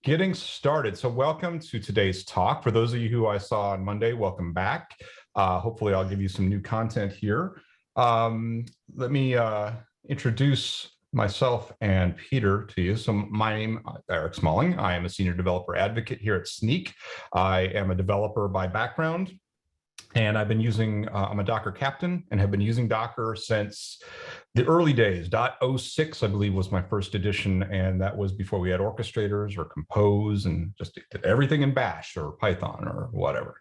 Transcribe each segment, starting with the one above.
Getting started. So welcome to today's talk. For those of you who I saw on Monday, welcome back. Hopefully I'll give you some new content here. Let me introduce myself and Peter to you. So my name is Eric Smalling. I am a senior developer advocate here at Snyk. I am a developer by background. And I've been using, I'm a Docker captain and have been using Docker since the early days. .06, I believe, was my first edition. And that was before we had orchestrators or compose and just did everything in Bash or Python or whatever.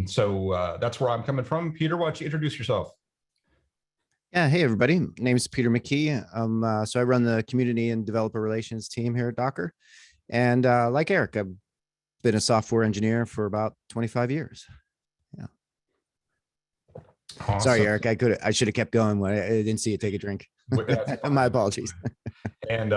So that's where I'm coming from. Peter, why don't you introduce yourself? Yeah, hey everybody, my name is Peter Mckee. So I run the community and developer relations team here at Docker. And like Eric, I've been a software engineer for about 25 years. Yeah. Awesome. Sorry, Eric, I should have kept going when I didn't see you take a drink. My apologies. And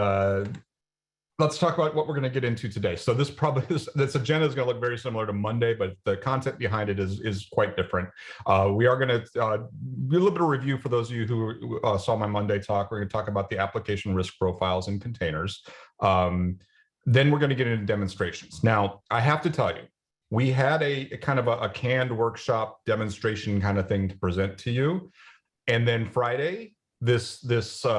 let's talk about what we're going to get into today. So this agenda is going to look very similar to Monday, but the content behind it is quite different. We are going to do a little bit of review for those of you who saw my Monday talk. We're going to talk about the application risk profiles in containers. Then we're going to get into demonstrations. Now, I have to tell you, we had a kind of a canned workshop demonstration kind of thing to present to you. And then Friday, this bulldozer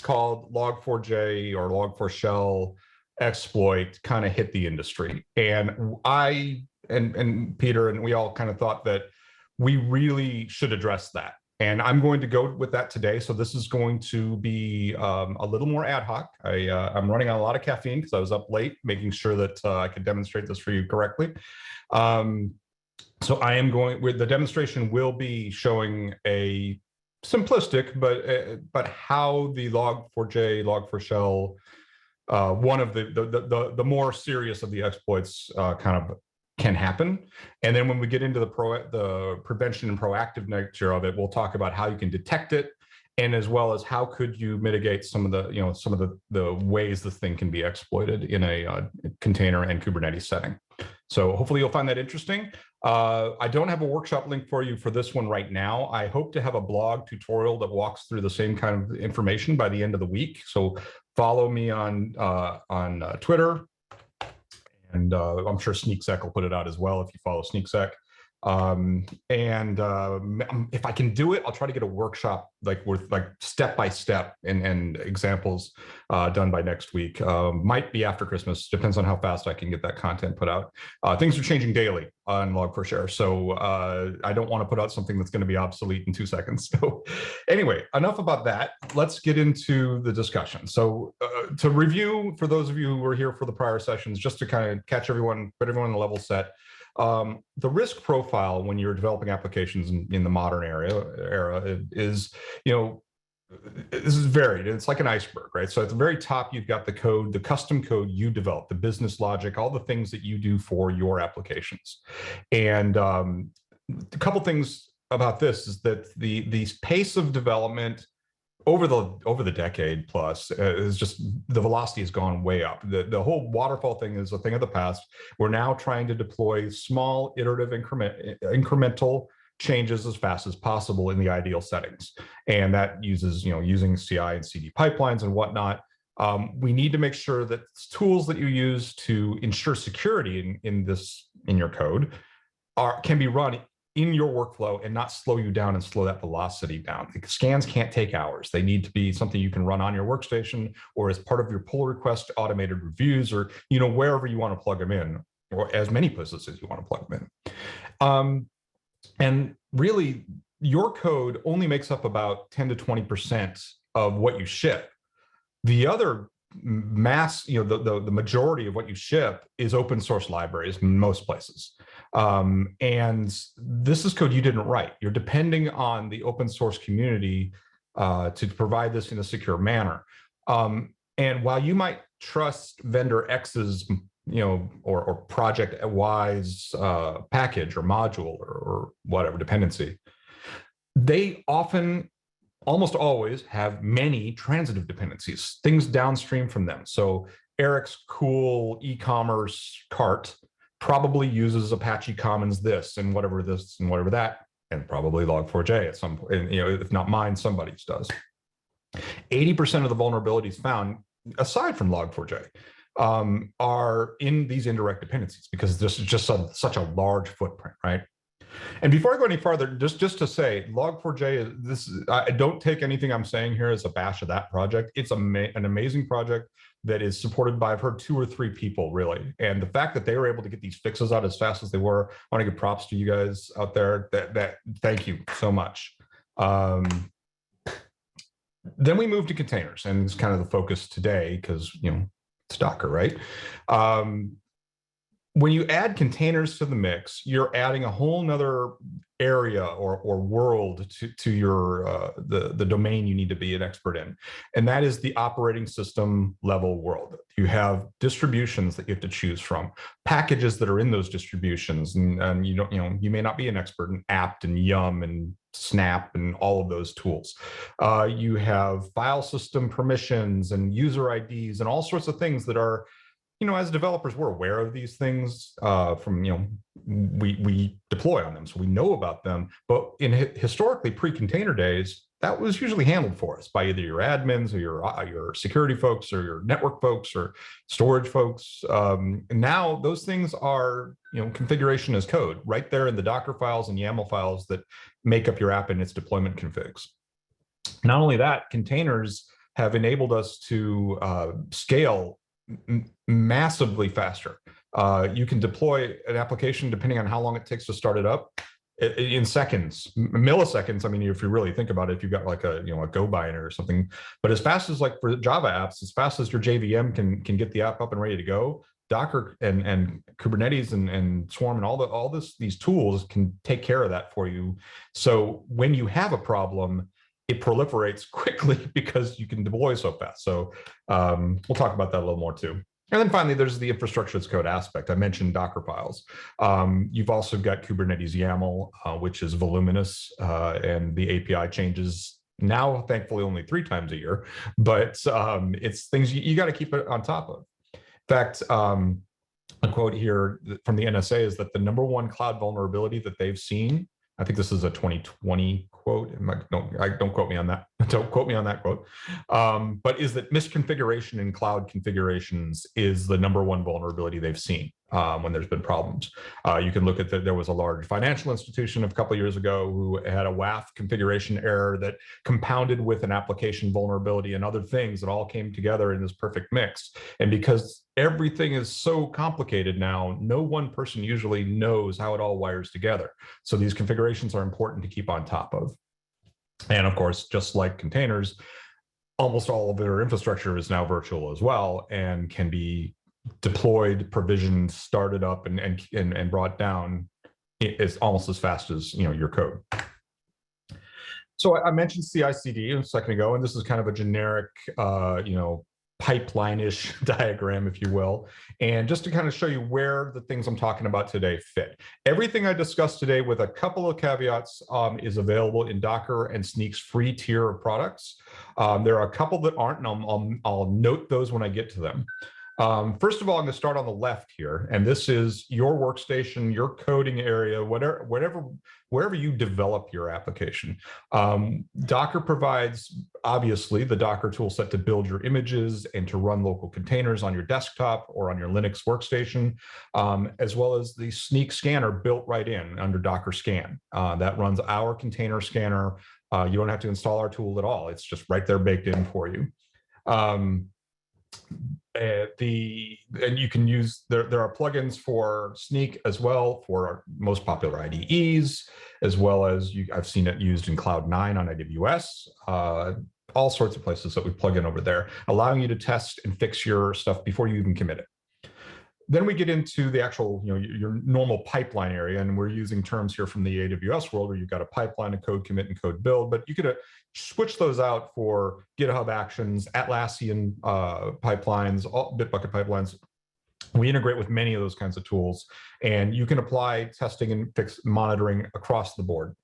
called Log4j or Log4Shell exploit kind of hit the industry. And I and Peter and we all kind of thought that we really should address that. And I'm going to go with that today. So this is going to be a little more ad hoc. I'm running on a lot of caffeine because I was up late making sure that I could demonstrate this for you correctly. So I am going with the demonstration will be showing a simplistic, but how the Log4j, Log4Shell, one of the more serious of the exploits kind of can happen. And then when we get into the prevention and proactive nature of it, we'll talk about how you can detect it, and as well as how could you mitigate some of the ways this thing can be exploited in a container and Kubernetes setting. So hopefully you'll find that interesting. I don't have a workshop link for you for this one right now. I hope to have a blog tutorial that walks through the same kind of information by the end of the week. So follow me on Twitter. And I'm sure Snyk will put it out as well if you follow Snyk. If I can do it, I'll try to get a workshop with step by step and examples done by next week. Might be after Christmas, depends on how fast I can get that content put out. Things are changing daily on Log4Share, so I don't want to put out something that's going to be obsolete in 2 seconds. So anyway, enough about that. Let's get into the discussion. So to review, for those of you who were here for the prior sessions, just to kind of catch everyone, put everyone in the level set. The risk profile when you're developing applications in the modern era is, this is varied. It's like an iceberg, right? So at the very top, you've got the code, the custom code you develop, the business logic, all the things that you do for your applications. And a couple things about this is that the pace of development over the decade plus is just, the velocity has gone way up. The whole waterfall thing is a thing of the past. We're now trying to deploy small iterative incremental changes as fast as possible in the ideal settings. And that uses, using CI and CD pipelines and whatnot. We need to make sure that tools that you use to ensure security in your code can be run in your workflow and not slow you down and slow that velocity down. The scans can't take hours. They need to be something you can run on your workstation or as part of your pull request automated reviews, or wherever you want to plug them in, or as many places as you want to plug them in. And really, your code only makes up about 10 to 20% of what you ship. The other the majority of what you ship is open source libraries in most places. And this is code you didn't write. You're depending on the open source community to provide this in a secure manner. And while you might trust vendor X's, or project Y's package or module or whatever dependency, they almost always have many transitive dependencies, things downstream from them. So Eric's cool e-commerce cart probably uses Apache Commons this and whatever that, and probably Log4j at some point, if not mine, somebody's does. 80% of the vulnerabilities found aside from Log4j, are in these indirect dependencies, because this is just such a large footprint, right? And before I go any farther, just to say, Log4j is this. I don't take anything I'm saying here as a bash of that project. It's an amazing project that is supported by, I've heard, 2 or 3 people really. And the fact that they were able to get these fixes out as fast as they were, I want to give props to you guys out there. That thank you so much. Then we move to containers, and it's kind of the focus today because it's Docker, right? When you add containers to the mix, you're adding a whole nother area or world to your the domain you need to be an expert in, and that is the operating system level world. You have distributions that you have to choose from, packages that are in those distributions, and you may not be an expert in apt and yum and snap and all of those tools. You have file system permissions and user IDs and all sorts of things that are, as developers, we're aware of these things from, we deploy on them, so we know about them. But in historically pre-container days, that was usually handled for us by either your admins or your security folks or your network folks or storage folks. And now those things are, configuration as code right there in the Docker files and YAML files that make up your app and its deployment configs. Not only that, containers have enabled us to scale massively faster. You can deploy an application, depending on how long it takes to start it up, in seconds, milliseconds. I mean, if you really think about it, if you've got like a Go binary or something, but as fast as, like for Java apps, as fast as your JVM can get the app up and ready to go, Docker and Kubernetes and Swarm and these tools can take care of that for you. So when you have a problem, it proliferates quickly because you can deploy so fast. So we'll talk about that a little more too. And then finally, there's the infrastructure as code aspect. I mentioned Docker files. You've also got Kubernetes YAML, which is voluminous, and the API changes now, thankfully, only 3 times a year. But it's things you got to keep it on top of. In fact, a quote here from the NSA is that the #1 cloud vulnerability that they've seen, I think this is a 2020 quote. Don't quote me on that. Don't quote me on that quote. But is that misconfiguration in cloud configurations is the #1 vulnerability they've seen when there's been problems. You can look at there was a large financial institution a couple of years ago who had a WAF configuration error that compounded with an application vulnerability and other things that all came together in this perfect mix. And because everything is so complicated now, no one person usually knows how it all wires together. So these configurations are important to keep on top of. And of course, just like containers, almost all of their infrastructure is now virtual as well and can be deployed, provisioned, started up, and brought down is almost as fast as your code. So I mentioned CI/CD a second ago, and this is kind of a generic pipeline-ish diagram, if you will, and just to kind of show you where the things I'm talking about today fit. Everything I discussed today, with a couple of caveats, is available in Docker and Snyk's free tier of products. There are a couple that aren't, and I'll note those when I get to them. First of all, I'm going to start on the left here, and this is your workstation, your coding area, wherever you develop your application. Docker provides, obviously, the Docker tool set to build your images and to run local containers on your desktop or on your Linux workstation, as well as the Snyk scanner built right in under Docker Scan. That runs our container scanner. You don't have to install our tool at all. It's just right there baked in for you. And you can use, there are plugins for Snyk as well for our most popular IDEs, as well as I've seen it used in Cloud9 on AWS, all sorts of places that we plug in over there, allowing you to test and fix your stuff before you even commit it. Then we get into the actual, your normal pipeline area, and we're using terms here from the AWS world where you've got a pipeline, a code commit, and code build, but you could switch those out for GitHub Actions, Atlassian pipelines, Bitbucket pipelines. We integrate with many of those kinds of tools, and you can apply testing and fix monitoring across the board.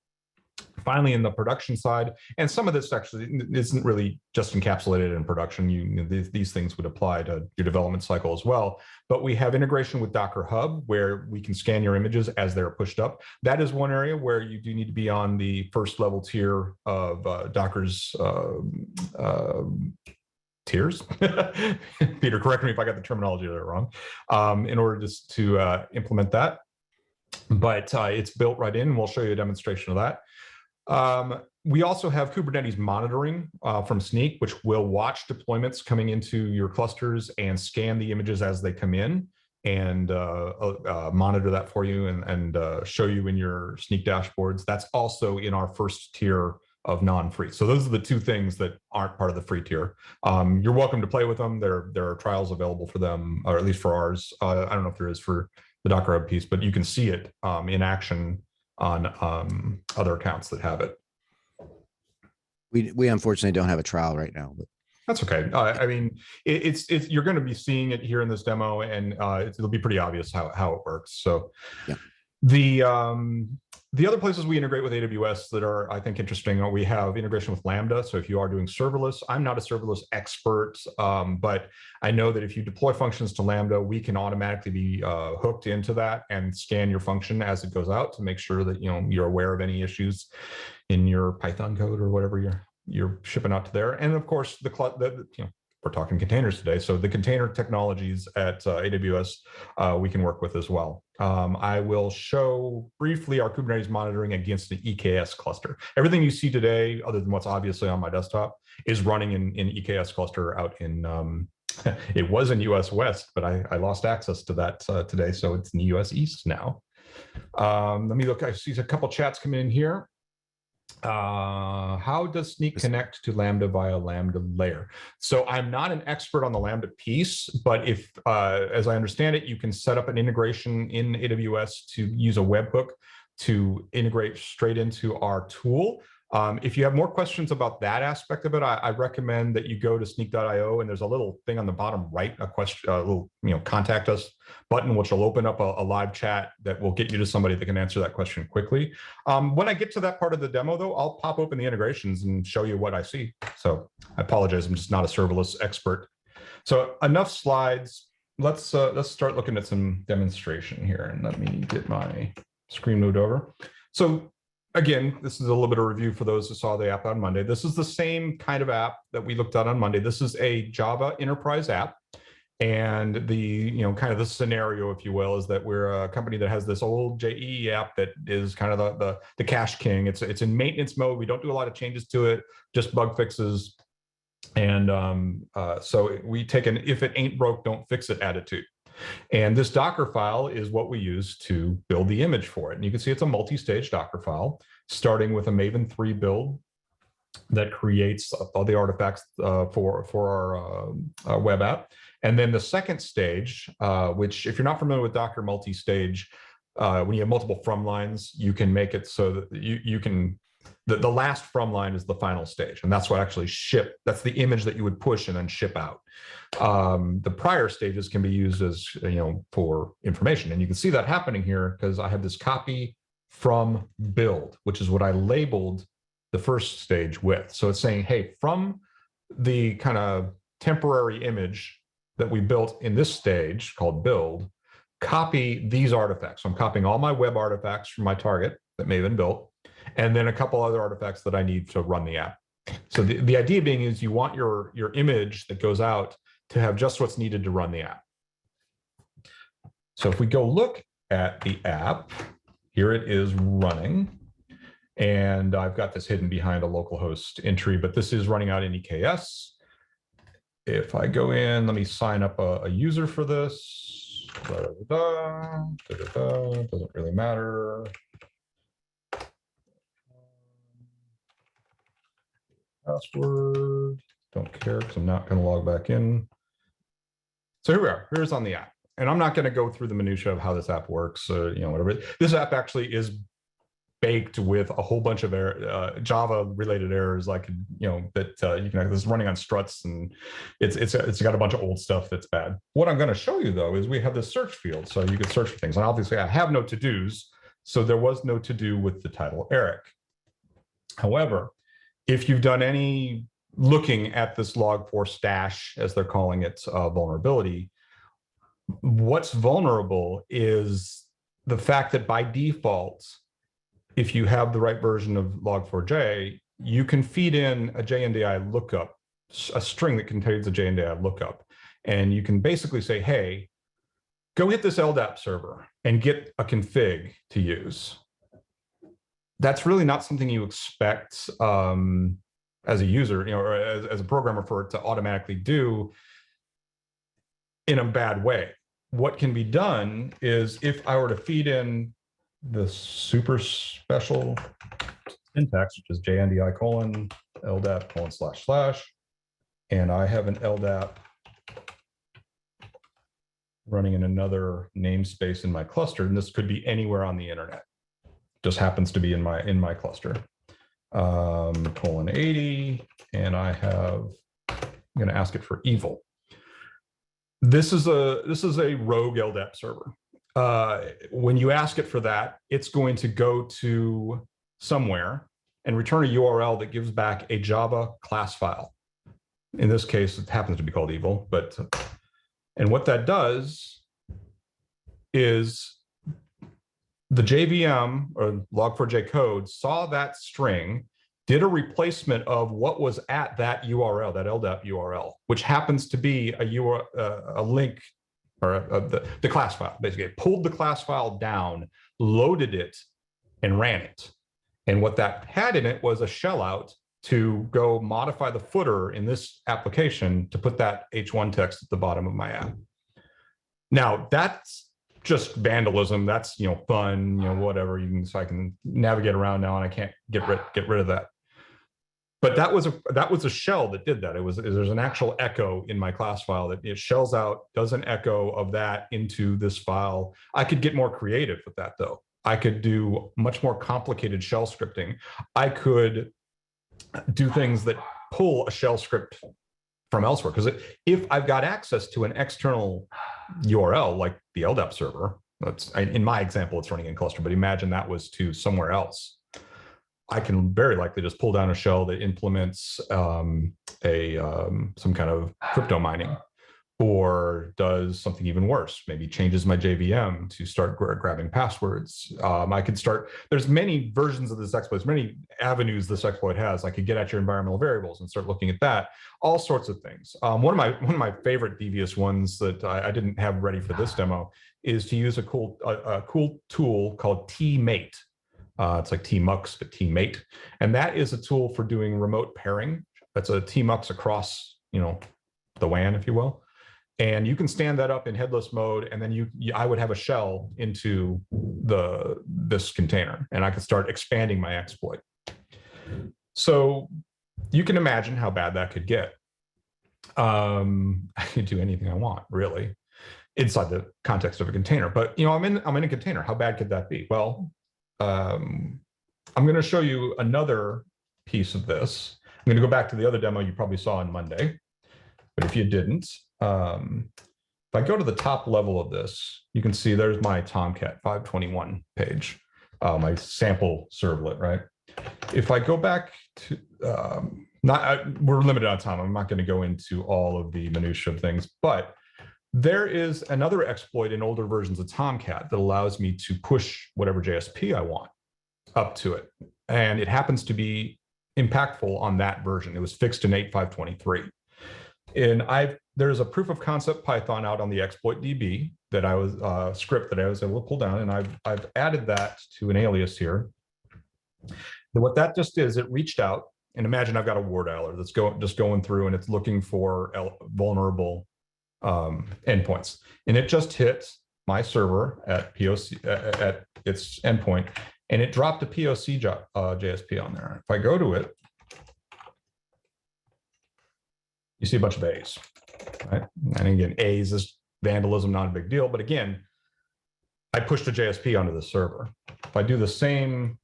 Finally, in the production side, and some of this actually isn't really just encapsulated in production, these things would apply to your development cycle as well, but we have integration with Docker Hub where we can scan your images as they're pushed up. That is one area where you do need to be on the first level tier of Docker's tiers. Peter, correct me if I got the terminology there wrong, in order just to implement that. But it's built right in, and we'll show you a demonstration of that. We also have Kubernetes Monitoring from Snyk, which will watch deployments coming into your clusters and scan the images as they come in, and monitor that for you and show you in your Snyk dashboards. That's also in our first tier of non-free. So those are the two things that aren't part of the free tier. You're welcome to play with them. There are trials available for them, or at least for ours. I don't know if there is for the Docker Hub piece, but you can see it in action on other accounts that have it. We unfortunately don't have a trial right now, but that's okay. I mean, it's you're going to be seeing it here in this demo, and it'll be pretty obvious how it works. So, yeah. The other places we integrate with AWS that are, I think, interesting are we have integration with Lambda. So if you are doing serverless, I'm not a serverless expert, but I know that if you deploy functions to Lambda, we can automatically be hooked into that and scan your function as it goes out to make sure that you're aware of any issues in your Python code or whatever you're shipping out to there. And of course, we're talking containers today, so the container technologies at AWS we can work with as well. I will show briefly our Kubernetes monitoring against the EKS cluster. Everything you see today, other than what's obviously on my desktop, is running in EKS cluster out in, it was in US West, but I lost access to that today, so it's in the US East now. Let me look, I see a couple chats coming in here. How does Snyk connect to Lambda via Lambda layer? So I'm not an expert on the Lambda piece, but if, as I understand it, you can set up an integration in AWS to use a webhook to integrate straight into our tool. If you have more questions about that aspect of it, I recommend that you go to snyk.io, and there's a little thing on the bottom right, a question, a little contact us button, which will open up a live chat that will get you to somebody that can answer that question quickly. When I get to that part of the demo, though, I'll pop open the integrations and show you what I see. So I apologize, I'm just not a serverless expert. So enough slides. Let's start looking at some demonstration here, and let me get my screen moved over. So again, this is a little bit of review for those who saw the app on Monday. This is the same kind of app that we looked at on Monday. This is a Java enterprise app. And the, kind of the scenario, if you will, is that we're a company that has this old JEE app that is kind of the cache king. It's in maintenance mode. We don't do a lot of changes to it, just bug fixes. And so we take an if it ain't broke, don't fix it attitude. And this Docker file is what we use to build the image for it. And you can see it's a multi-stage Docker file, starting with a Maven 3 build that creates all the artifacts for our web app. And then the second stage, which if you're not familiar with Docker multi-stage, when you have multiple from lines, you can make it so that you can, the last from line is the final stage. And that's what actually that's the image that you would push and then ship out. The prior stages can be used as, for information. And you can see that happening here because I have this copy from build, which is what I labeled the first stage with. So it's saying, hey, from the kind of temporary image that we built in this stage called build, copy these artifacts. So I'm copying all my web artifacts from my target that Maven built, and then a couple other artifacts that I need to run the app. So the idea being is you want your image that goes out to have just what's needed to run the app. So if we go look at the app, here it is running. And I've got this hidden behind a localhost entry, but this is running out in EKS. If I go in, let me sign up a user for this. Doesn't really matter. Password, don't care because I'm not going to log back in. So here we are. Here's on the app. And I'm not going to go through the minutia of how this app works, whatever. This app actually is baked with a whole bunch of Java-related errors, like that you can. This is running on struts, and it's got a bunch of old stuff that's bad. What I'm going to show you though is we have this search field, so you can search for things. And obviously, I have no to-dos, so there was no to-do with the title Eric. However, if you've done any looking at this log4 stash, as they're calling it, vulnerability, what's vulnerable is the fact that by default, if you have the right version of log4j, you can feed in a JNDI lookup a string that contains a JNDI lookup. And you can basically say, hey, go hit this LDAP server and get a config to use. That's really not something you expect as a user, or as a programmer, for it to automatically do in a bad way. What can be done is, if I were to feed in the super special syntax, which is JNDI colon LDAP colon / and I have an LDAP running in another namespace in my cluster, and this could be anywhere on the internet, just happens to be in my cluster, colon 80, and I'm going to ask it for evil. This is a rogue LDAP server. When you ask it for that, it's going to go to somewhere and return a URL that gives back a Java class file. In this case, it happens to be called evil, and what that does is the JVM, or log4j code, saw that string, did a replacement of what was at that URL, that LDAP URL, which happens to be a link, or the class file. Basically, it pulled the class file down, loaded it, and ran it. And what that had in it was a shell out to go modify the footer in this application to put that H1 text at the bottom of my app. Now, that's just vandalism. That's, fun, whatever. So I can navigate around now, and I can't get rid of that. But that was a shell that did that. There's an actual echo in my class file that it shells out, does an echo of that into this file. I could get more creative with that, though. I could do much more complicated shell scripting. I could do things that pull a shell script from elsewhere, because if I've got access to an external URL like the LDAP server, in my example, it's running in cluster, but imagine that was to somewhere else. I can very likely just pull down a shell that implements some kind of crypto mining, or does something even worse, maybe changes my JVM to start grabbing passwords. I could start, there's many versions of this exploit, many avenues this exploit has. I could get at your environmental variables and start looking at that, all sorts of things. One of my favorite devious ones that I didn't have ready for this demo is to use a cool tool called tmate. It's like tmux, but tmate. And that is a tool for doing remote pairing. That's a tmux across, the WAN, if you will. And you can stand that up in headless mode, and then I would have a shell into this container, and I could start expanding my exploit. So you can imagine how bad that could get. I could do anything I want, really, inside the context of a container. But I'm in a container. How bad could that be? Well, I'm going to show you another piece of this. I'm going to go back to the other demo you probably saw on Monday, but if you didn't, if I go to the top level of this, you can see there's my Tomcat 521 page, my sample servlet, right? If I go back to, we're limited on time. I'm not going to go into all of the minutiae of things, but there is another exploit in older versions of Tomcat that allows me to push whatever JSP I want up to it. And it happens to be impactful on that version. It was fixed in 8.523. And there's a proof of concept Python out on the exploit DB that I was script that I was able to pull down, and I've added that to an alias here. And what that just is, it reached out, and imagine I've got a war dialer that's just going through, and it's looking for vulnerable endpoints, and it just hit my server at POC at its endpoint, and it dropped a POC JSP on there. If I go to it, you see a bunch of A's, right? And again, A's is vandalism, not a big deal. But again, I pushed a JSP onto the server. If I do the same,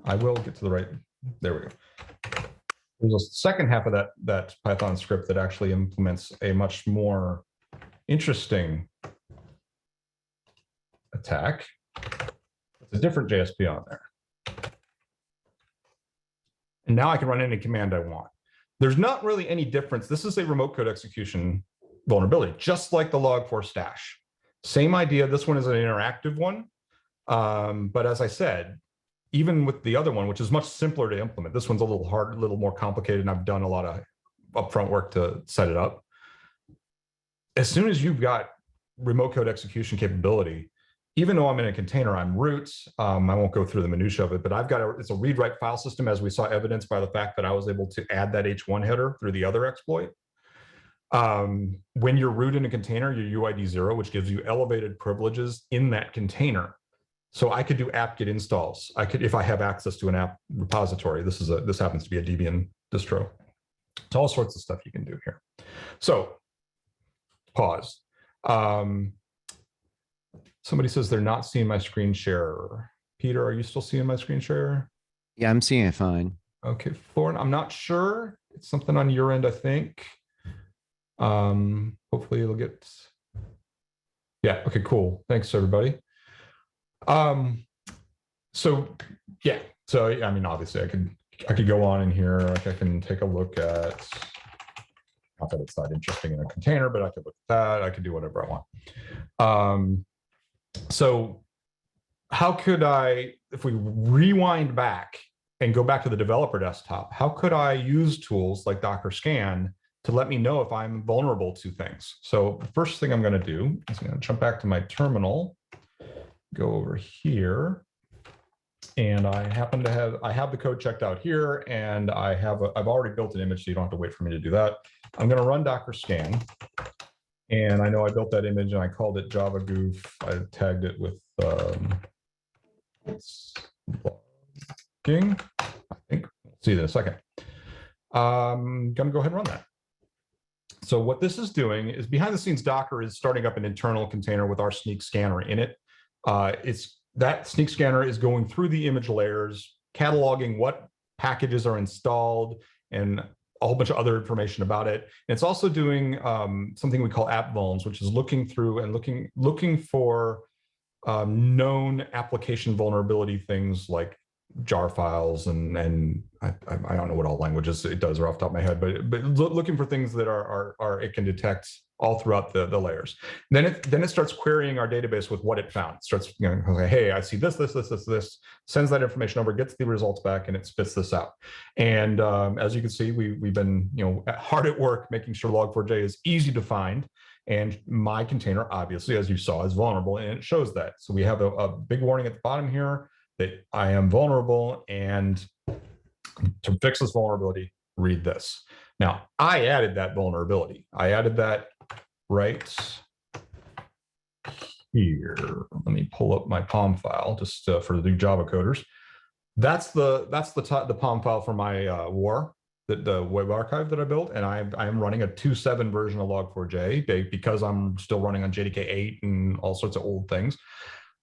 I will get to the right, there we go. There's a second half of that Python script that actually implements a much more interesting attack. It's a different JSP on there. And now I can run any command I want. There's not really any difference. This is a remote code execution vulnerability, just like the log4 stash. Same idea. This one is an interactive one. But as I said, even with the other one, which is much simpler to implement, this one's a little hard, a little more complicated, and I've done a lot of upfront work to set it up. As soon as you've got remote code execution capability, even though I'm in a container, I'm root. I won't go through the minutia of it, but I've got it's a read-write file system, as we saw evidence by the fact that I was able to add that H1 header through the other exploit. When you're root in a container, you're UID 0, which gives you elevated privileges in that container. So I could do apt-get installs. I could, if I have access to an app repository. This happens to be a Debian distro. It's all sorts of stuff you can do here. So pause. Somebody says they're not seeing my screen share. Peter, are you still seeing my screen share? Yeah, I'm seeing it fine. Okay, Thorn, I'm not sure. It's something on your end, I think. Hopefully it'll get. Yeah. Okay. Cool. Thanks, everybody. So yeah. So I mean, obviously, I could go on in here. Like I can take a look at. Not that it's not interesting in a container, but I could look at that. I could do whatever I want. So how could I, if we rewind back and go back to the developer desktop, how could I use tools like Docker Scan to let me know if I'm vulnerable to things? So the first thing I'm going to do is I'm going to jump back to my terminal, go over here, and I happen to have the code checked out here, and I've already built an image, so you don't have to wait for me to do that. I'm going to run Docker Scan, and I know I built that image and I called it Java Goof. I tagged it with logging. I think we'll see that in a second. I'm going to go ahead and run that. So what this is doing is behind the scenes, Docker is starting up an internal container with our Snyk scanner in it. That Snyk scanner is going through the image layers, cataloging what packages are installed and a whole bunch of other information about it. And it's also doing something we call app vulns, which is looking through and looking for known application vulnerability things like jar files and I don't know what all languages it does off the top of my head, but looking for things that are it can detect all throughout the layers. Then it starts querying our database with what it found. It starts, hey, I see this, sends that information over, gets the results back, and it spits this out. And as you can see, we've been hard at work making sure Log4j is easy to find. And my container, obviously, as you saw, is vulnerable, and it shows that. So we have a big warning at the bottom here that I am vulnerable, and to fix this vulnerability, read this. Now, I added that vulnerability. I added that right here. Let me pull up my POM file just for the Java coders. That's the POM file for my war, the web archive that I built, and I am running a 2.7 version of Log4j because I'm still running on JDK 8 and all sorts of old things.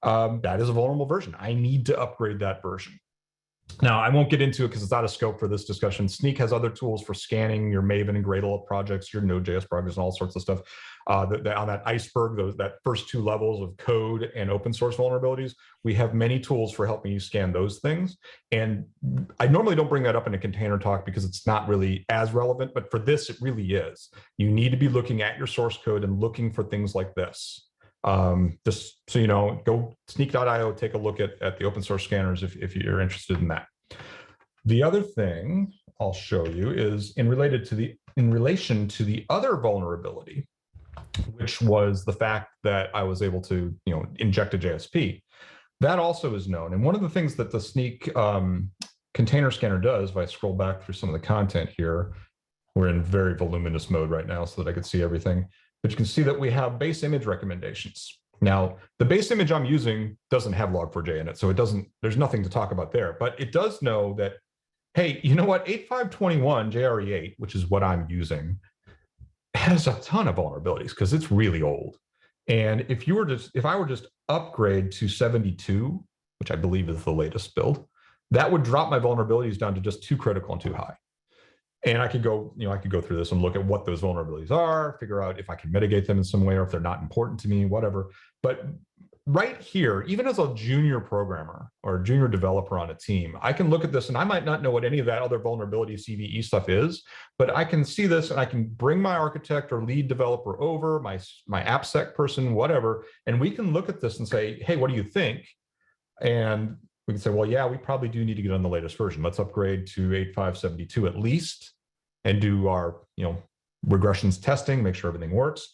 That is a vulnerable version. I need to upgrade that version. Now, I won't get into it because it's out of scope for this discussion. Snyk has other tools for scanning your Maven and Gradle projects, your Node.js projects, and all sorts of stuff. On that iceberg, that first two levels of code and open source vulnerabilities, we have many tools for helping you scan those things. And I normally don't bring that up in a container talk because it's not really as relevant, but for this, it really is. You need to be looking at your source code and looking for things like this. Just so you know, go snyk.io, take a look at the open source scanners if you're interested in that. The other thing I'll show you is in relation to the other vulnerability, which was the fact that I was able to inject a JSP. That also is known. And one of the things that the Snyk container scanner does, if I scroll back through some of the content here, we're in very voluminous mode right now so that I could see everything. But you can see that we have base image recommendations. Now, the base image I'm using doesn't have Log4j in it, so there's nothing to talk about there. But it does know that, hey, you know what? 8.5.21 JRE8, which is what I'm using, has a ton of vulnerabilities because it's really old. And if I were just upgrade to 72, which I believe is the latest build, that would drop my vulnerabilities down to just too critical and too high. And I could go through this and look at what those vulnerabilities are, figure out if I can mitigate them in some way or if they're not important to me, whatever. But right here, even as a junior programmer or a junior developer on a team, I can look at this and I might not know what any of that other vulnerability CVE stuff is, but I can see this and I can bring my architect or lead developer over, my AppSec person, whatever, and we can look at this and say, hey, what do you think? And we can say, well, yeah, we probably do need to get on the latest version. Let's upgrade to 8.5.72 at least. and do our, regressions testing, make sure everything works.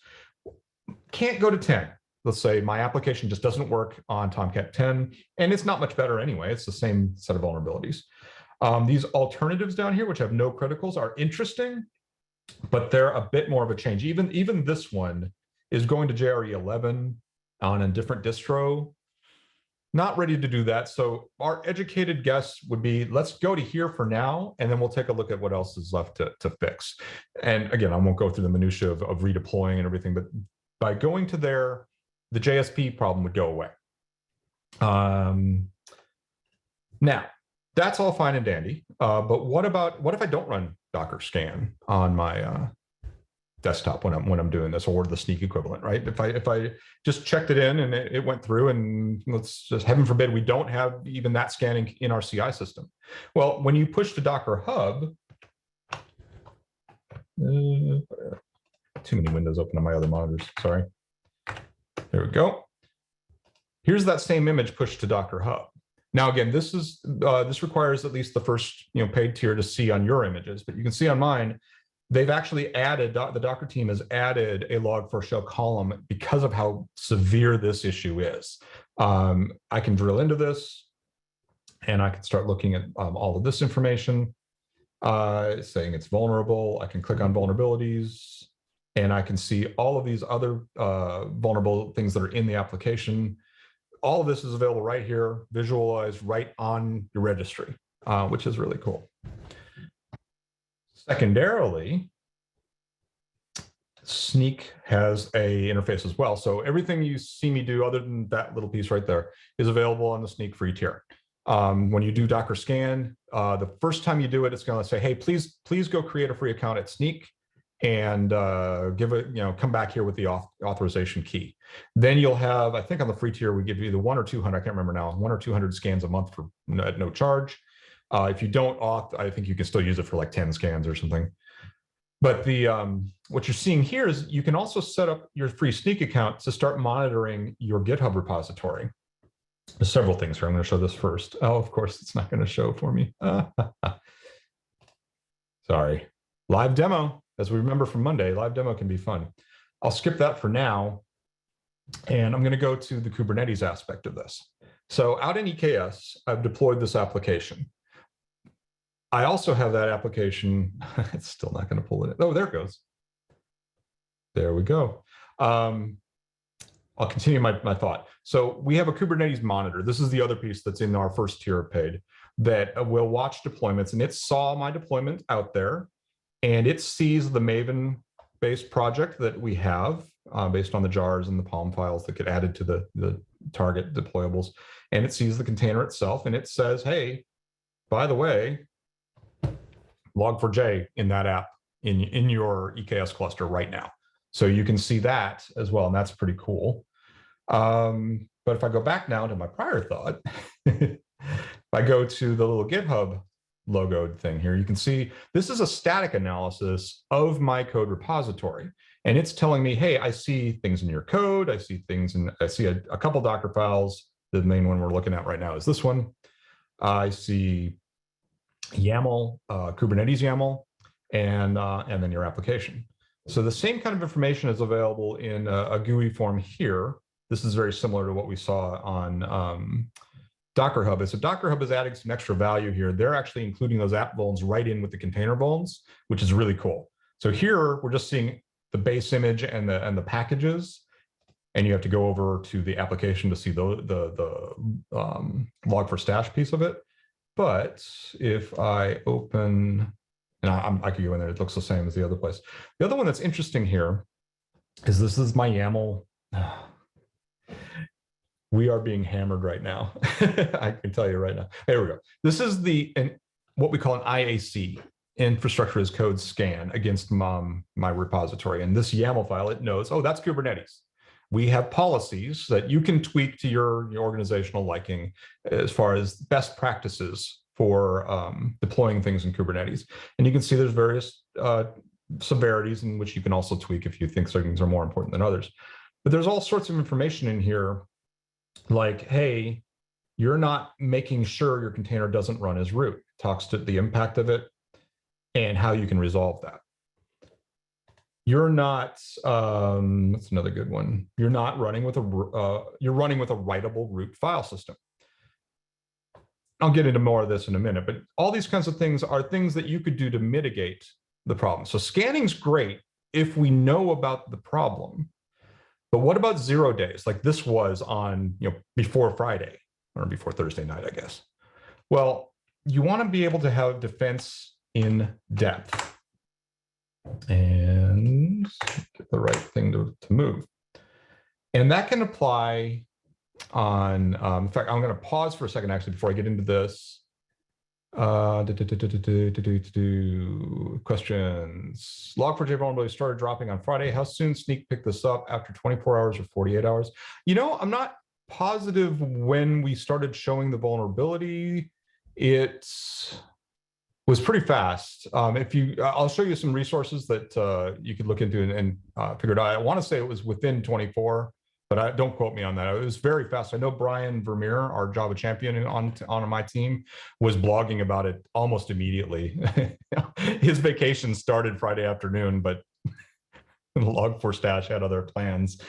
Can't go to 10. Let's say my application just doesn't work on Tomcat 10, and it's not much better anyway. It's the same set of vulnerabilities. These alternatives down here, which have no criticals, are interesting, but they're a bit more of a change. Even this one is going to JRE 11 on a different distro. Not ready to do that. So our educated guess would be, let's go to here for now, and then we'll take a look at what else is left to fix. And again, I won't go through the minutia of redeploying and everything, but by going to there, the JSP problem would go away. Now, that's all fine and dandy. But what if I don't run Docker scan on my desktop when I'm doing this, or the Snyk equivalent, right? If I just checked it in and it went through, and let's just, heaven forbid, we don't have even that scanning in our CI system. Well, when you push to Docker Hub, too many windows open on my other monitors, sorry. There we go. Here's that same image pushed to Docker Hub. Now, again, this requires at least the first paid tier to see on your images, but you can see on mine, they've actually added, the Docker team has added a log4shell column because of how severe this issue is. I can drill into this, and I can start looking at all of this information, saying it's vulnerable. I can click on vulnerabilities, and I can see all of these other vulnerable things that are in the application. All of this is available right here, visualized right on your registry, which is really cool. Secondarily, Snyk has a interface as well. So everything you see me do, other than that little piece right there, is available on the Snyk free tier. When you do Docker scan, the first time you do it, it's going to say, hey, please go create a free account at Snyk, and give it, come back here with the authorization key. Then you'll have, I think on the free tier, we give you the 100 or 200, I can't remember now, 100 or 200 scans a month at no charge. If you don't auth, I think you can still use it for like 10 scans or something. But what you're seeing here is you can also set up your free Snyk account to start monitoring your GitHub repository. There's several things here. I'm going to show this first. Oh, of course, it's not going to show for me. Sorry. Live demo. As we remember from Monday, live demo can be fun. I'll skip that for now, and I'm going to go to the Kubernetes aspect of this. So out in EKS, I've deployed this application. I also have that application. It's still not going to pull it. Oh, there it goes. There we go. I'll continue my thought. So we have a Kubernetes monitor. This is the other piece that's in our first tier of paid that will watch deployments, and it saw my deployment out there, and it sees the Maven-based project that we have based on the jars and the PALM files that get added to the target deployables, and it sees the container itself, and it says, hey, by the way, log4j in that app in your EKS cluster right now. So you can see that as well, and that's pretty cool. But if I go back now to my prior thought, if I go to the little GitHub logoed thing here, you can see this is a static analysis of my code repository. And it's telling me, hey, I see things in your code. I see things in, I see a couple Docker files. The main one we're looking at right now is this one. I see YAML, Kubernetes YAML, and then your application. So the same kind of information is available in a GUI form here. This is very similar to what we saw on Docker Hub. So Docker Hub is adding some extra value here. They're actually including those app vulns right in with the container vulns, which is really cool. So here we're just seeing the base image and the packages, and you have to go over to the application to see the log4stash piece of it. But if I open, and I could go in there, it looks the same as the other place. The other one that's interesting here is this is my YAML. We are being hammered right now. I can tell you right now. There we go. This is what we call an IAC, infrastructure as code scan against my repository. And this YAML file, it knows, oh, that's Kubernetes. We have policies that you can tweak to your organizational liking as far as best practices for deploying things in Kubernetes. And you can see there's various severities in which you can also tweak if you think certain things are more important than others. But there's all sorts of information in here like, hey, you're not making sure your container doesn't run as root. Talks to the impact of it. and how you can resolve that. You're not, that's another good one. You're not running with you're running with a writable root file system. I'll get into more of this in a minute, but all these kinds of things are things that you could do to mitigate the problem. So scanning's great if we know about the problem, but what about 0 days? Like this was on, before Friday or before Thursday night, I guess. Well, you want to be able to have defense in depth and get the right thing to move. And that can apply on, in fact, I'm going to pause for a second actually before I get into this. Questions. Log4j vulnerability started dropping on Friday. How soon Snyk picked this up, after 24 hours or 48 hours? I'm not positive when we started showing the vulnerability. It was pretty fast. I'll show you some resources that you could look into and figure it out. I want to say it was within 24, but don't quote me on that. It was very fast. I know Brian Vermeer, our Java champion on my team, was blogging about it almost immediately. His vacation started Friday afternoon, but Log4 Stash had other plans.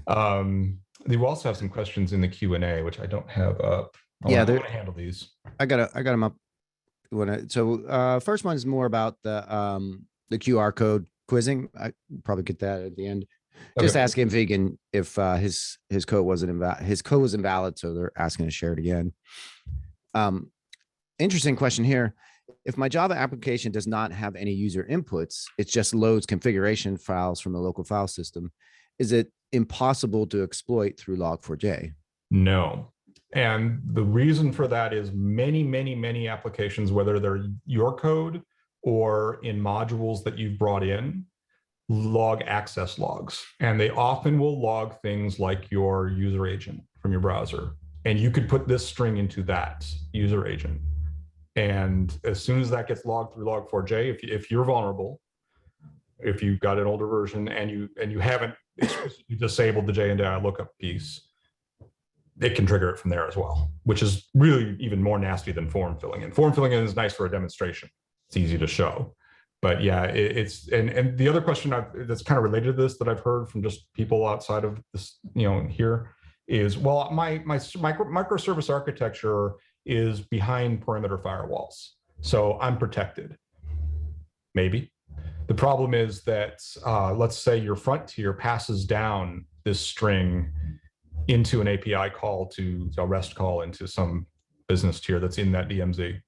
They will also have some questions in the Q&A, which I don't have up. I want to handle these. I got them up. So first one is more about the QR code quizzing. I probably get that at the end. Just ask him if his code wasn't invalid. His code was invalid, so they're asking to share it again. Interesting question here. If my Java application does not have any user inputs, it just loads configuration files from the local file system, is it impossible to exploit through Log4j? No. And the reason for that is many applications, whether they're your code or in modules that you've brought in, log access logs. And they often will log things like your user agent from your browser. And you could put this string into that user agent. And as soon as that gets logged through Log4j, if you're vulnerable, if you've got an older version and you haven't disabled the JNDI lookup piece, it can trigger it from there as well, which is really even more nasty than form filling in. Form filling in is nice for a demonstration. It's easy to show. But yeah, and the other question that's kind of related to this that I've heard from just people outside of this, here is, well, my microservice architecture is behind perimeter firewalls, so I'm protected. Maybe. The problem is that let's say your frontier passes down this string into an API call to a REST call into some business tier that's in that DMZ.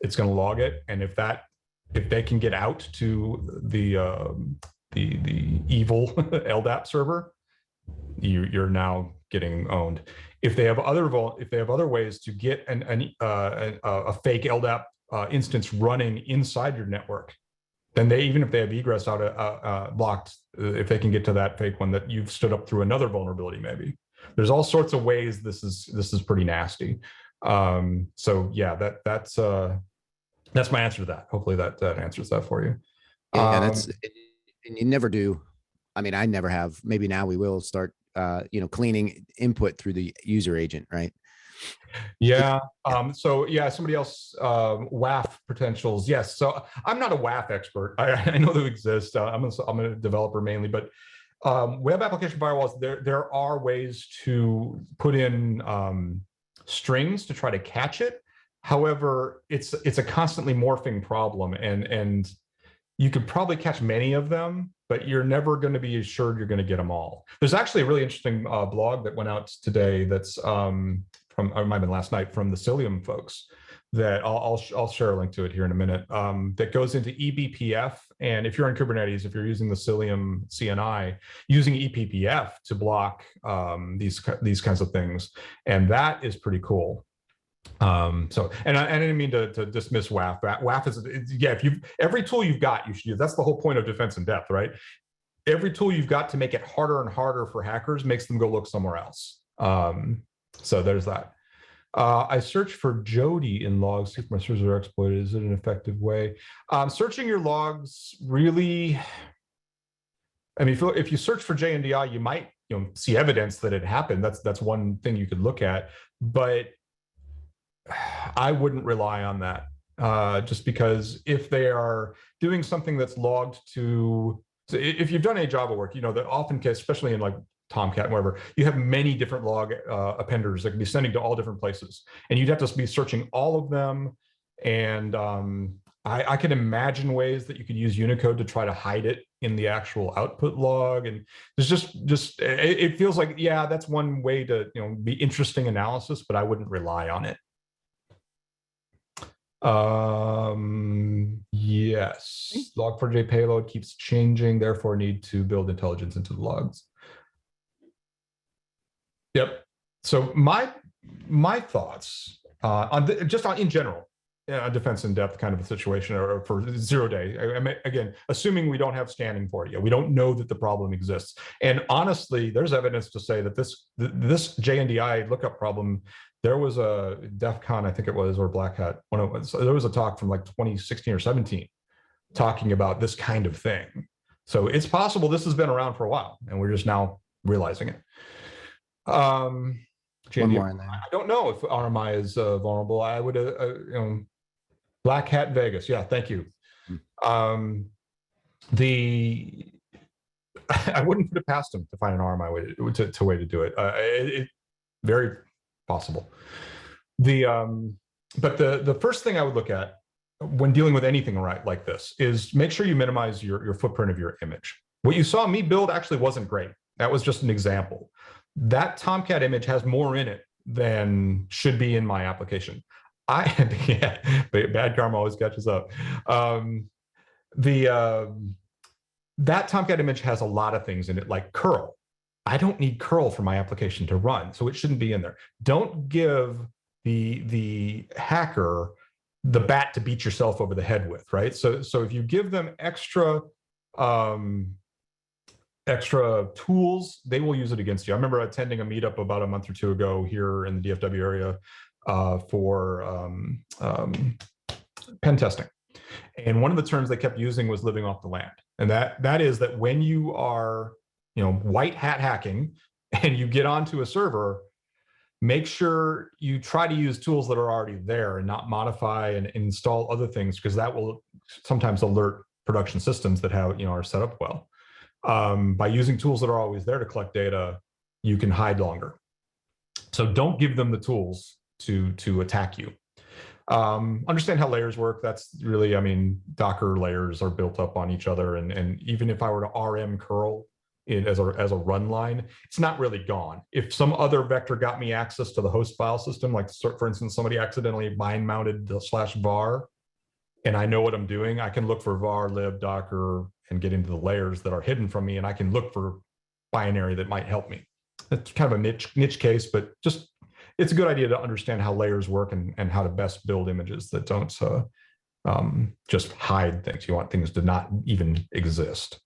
It's going to log it, and if they can get out to the evil LDAP server, you're now getting owned. If they have other ways to get a fake LDAP instance running inside your network, then even if they have egress out blocked, if they can get to that fake one that you've stood up through another vulnerability, maybe. There's all sorts of ways this is pretty nasty. So yeah, that's my answer to that. Hopefully that answers that for you. Yeah, and you never do. I mean, I never have. Maybe now we will start, cleaning input through the user agent, right? Yeah. So yeah, somebody else, WAF potentials. Yes. So I'm not a WAF expert. I know they exist. I'm a developer mainly, but web application firewalls, there are ways to put in strings to try to catch it. However, it's a constantly morphing problem, and you could probably catch many of them, but you're never going to be assured you're going to get them all. There's actually a really interesting blog that went out today that's from, it might have been last night, from the Cilium folks, that I'll share a link to it here in a minute, that goes into eBPF. And if you're in Kubernetes, if you're using the Cilium CNI, using eBPF to block these kinds of things, and that is pretty cool. So, and I didn't mean to dismiss WAF. WAF is, yeah, every tool you've got, you should use. That's the whole point of defense in depth, right? Every tool you've got to make it harder and harder for hackers makes them go look somewhere else. So there's that. I search for Jody in logs, see if my servers are exploited. Is it an effective way? Searching your logs really, I mean, if you search for JNDI, you might see evidence that it happened. That's one thing you could look at, but I wouldn't rely on that. just because if they are doing something that's logged to, so if you've done any Java work, you know that often, especially in like Tomcat and wherever, you have many different log appenders that can be sending to all different places, and you'd have to be searching all of them. And I can imagine ways that you could use Unicode to try to hide it in the actual output log. And there's just it feels like, yeah, that's one way to, you know, be interesting analysis, but I wouldn't rely on it. Yes, log4j payload keeps changing, therefore need to build intelligence into the logs. Yep. So my thoughts on in general, defense in depth kind of a situation, or for 0 day. I mean, again, assuming we don't have scanning for it yet, we don't know that the problem exists. And honestly, there's evidence to say that this JNDI lookup problem. There was a DEF CON, I think it was, or Black Hat, when it was, there was a talk from like 2016 or 17 talking about this kind of thing. So it's possible this has been around for a while and we're just now realizing it. One more in there. I don't know if RMI is vulnerable. I would, you know, Black Hat Vegas. Yeah, thank you. I wouldn't put it past them to find an RMI way to do it. Very possible. But the first thing I would look at when dealing with anything like this is make sure you minimize your footprint of your image. What you saw me build actually wasn't great. That was just an example. That Tomcat image has more in it than should be in my application. Yeah, bad karma always catches up. That Tomcat image has a lot of things in it, like curl. I don't need curl for my application to run, so it shouldn't be in there. Don't give the hacker the bat to beat yourself over the head with, right? So if you give them extra tools, they will use it against you. I remember attending a meetup about a month or two ago here in the DFW area for pen testing. And one of the terms they kept using was living off the land. And that is that when you are, you know, white hat hacking and you get onto a server, make sure you try to use tools that are already there and not modify and install other things, because that will sometimes alert production systems that have, you know, are set up well. By using tools that are always there to collect data, you can hide longer. So don't give them the tools to attack you. Understand how layers work. That's really, I mean, Docker layers are built up on each other. And even if I were to RM curl as a run line, it's not really gone. If some other vector got me access to the host file system, like for instance, somebody accidentally bind mounted the /var, and I know what I'm doing, I can look for var, lib, docker, and get into the layers that are hidden from me, and I can look for binary that might help me. It's kind of a niche case, but just it's a good idea to understand how layers work and how to best build images that don't just hide things. You want things to not even exist.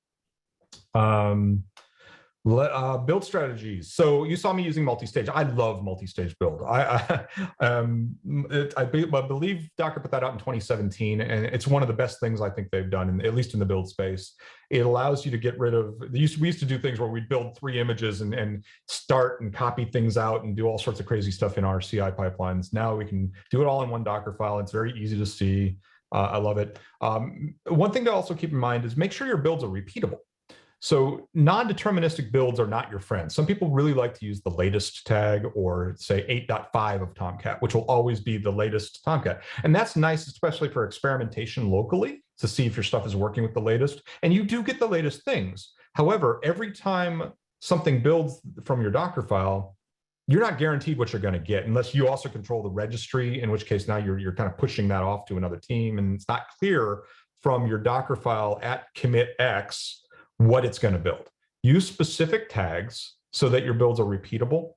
Build strategies. So you saw me using multi-stage. I love multi-stage build. I believe Docker put that out in 2017, and it's one of the best things I think they've done, at least in the build space. It allows you to get rid of, we used to do things where we'd build 3 images and start and copy things out and do all sorts of crazy stuff in our CI pipelines. Now we can do it all in one Docker file. It's very easy to see. I love it. One thing to also keep in mind is make sure your builds are repeatable. So non-deterministic builds are not your friend. Some people really like to use the latest tag, or say 8.5 of Tomcat, which will always be the latest Tomcat. And that's nice, especially for experimentation locally, to see if your stuff is working with the latest. And you do get the latest things. However, every time something builds from your Docker file, you're not guaranteed what you're going to get unless you also control the registry, in which case now you're kind of pushing that off to another team. And it's not clear from your Docker file at commit X what it's going to build. Use specific tags so that your builds are repeatable.